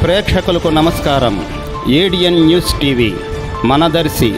ప్రేక్షకులకు నమస్కారం. ADN news TV మనదర్శి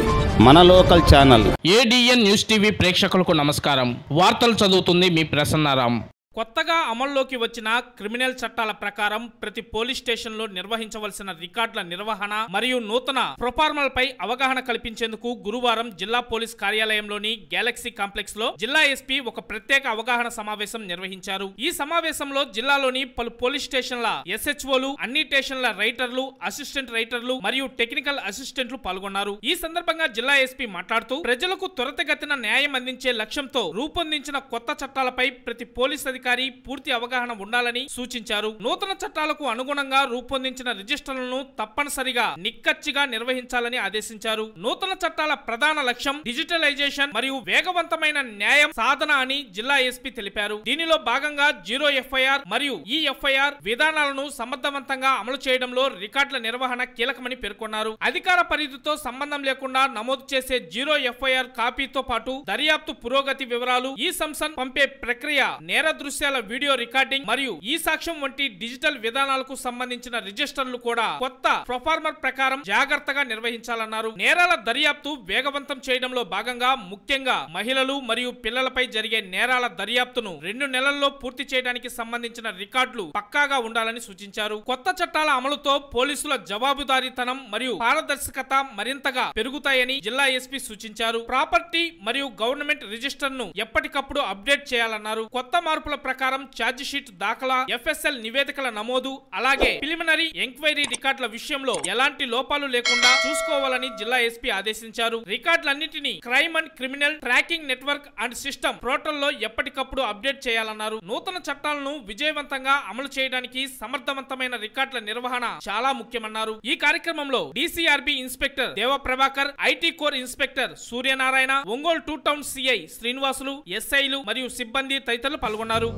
మన local channel. ADN news TV ప్రేక్షకులకు నమస్కారం. వార్తలు చదువుతుంది మీ ప్రసన్నారాం. కొత్తగా అమల్లోకి వచ్చిన క్రిమినల్ చట్టాల ప్రకారం ప్రతి పోలీస్ స్టేషన్లో నిర్వహించవలసిన రికార్డుల నిర్వహణ మరియు నూతన ప్రొఫార్మలపై అవగాహన కల్పించేందుకు గురువారం జిల్లా పోలీస్ కార్యాలయంలోని గ్యాలక్సీ కాంప్లెక్స్ లో జిల్లా ఎస్పీ ఒక ప్రత్యేక అవగాహన సమావేశం నిర్వహించారు. ఈ సమావేశంలో జిల్లాలోని పలు పోలీస్ స్టేషన్ల ఎస్హెచ్ఓలు, అన్ని స్టేషన్ల రైటర్లు, అసిస్టెంట్ రైటర్లు మరియు టెక్నికల్ అసిస్టెంట్లు పాల్గొన్నారు. ఈ సందర్భంగా జిల్లా ఎస్పీ మాట్లాడుతూ ప్రజలకు త్వరితగతిన న్యాయం అందించే లక్ష్యంతో రూపొందించిన కొత్త చట్టాలపై ప్రతి పోలీస్ అధికారి పూర్తి అవగాహన ఉండాలని సూచించారు. నూతన చట్టాలకు అనుగుణంగా రూపొందించిన రిజిస్టర్లను తప్పనిసరిగా నిక్కచ్చిగా నిర్వహించాలని ఆదేశించారు. నూతన చట్టాల ప్రధాన లక్ష్యం డిజిటలైజేషన్ మరియు వేగవంతమైన న్యాయం సాధన అని జిల్లా ఎస్పీ తెలిపారు. దీనిలో భాగంగా జీరో ఎఫ్ఐఆర్ మరియు ఈ ఎఫ్ఐఆర్ విధానాలను సమర్థవంతంగా అమలు చేయడంలో రికార్డుల నిర్వహణ కీలకమని పేర్కొన్నారు. అధికార పరిధితో సంబంధం లేకుండా నమోదు చేసే జీరో ఎఫ్ఐఆర్ కాపీతో పాటు దర్యాప్తు పురోగతి వివరాలు, ఈ సంస్థ పంపే ప్రక్రియ, నేర దృశ్యాల వీడియో రికార్డింగ్ మరియు ఈ సాక్ష్యం వంటి డిజిటల్ విధానాలకు సంబంధించిన రిజిస్టర్లు కూడా కొత్త ప్రొఫార్మర్ ప్రకారం జాగ్రత్తగా నిర్వహించాలన్నారు. నేరాల దర్యాప్తు వేగవంతం చేయడంలో భాగంగా ముఖ్యంగా మహిళలు మరియు పిల్లలపై జరిగే నేరాల దర్యాప్తును 2 నెలల్లో పూర్తి చేయడానికి సంబంధించిన రికార్డులు పక్కాగా ఉండాలని సూచించారు. కొత్త చట్టాల అమలుతో పోలీసుల జవాబుదారీతనం మరియు పారదర్శకత మరింతగా పెరుగుతాయని జిల్లా ఎస్పీ సూచించారు. ప్రాపర్టీ మరియు గవర్నమెంట్ రిజిస్టర్ ను ఎప్పటికప్పుడు అప్డేట్ చేయాలన్నారు. కొత్త మార్పుల ప్రకారం ఛార్జ్ షీట్ దాఖలా, ఎఫ్ఎస్ఎల్ నివేదికల నమోదు, అలాగే ప్రిలిమినరీ ఎంక్వైరీ రికార్డుల విషయంలో ఎలాంటి లోపాలు లేకుండా చూసుకోవాలని జిల్లా ఎస్పీ ఆదేశించారు. రికార్డులన్నింటినీ crime and criminal tracking network and system పోర్టల్లో ఎప్పటికప్పుడు అప్డేట్ చేయాలన్నారు. నూతన చట్టాలను విజయవంతంగా అమలు చేయడానికి సమర్థవంతమైన రికార్డుల నిర్వహణ చాలా ముఖ్యమన్నారు. ఈ కార్యక్రమంలో డిసిఆర్బి ఇన్స్పెక్టర్ దేవ Prabhakar, IT core inspector Suryanarayana, Ongole 2 town CI Srinivasulu, ఎస్ఐలు మరియు సిబ్బంది తదితరులు పాల్గొన్నారు.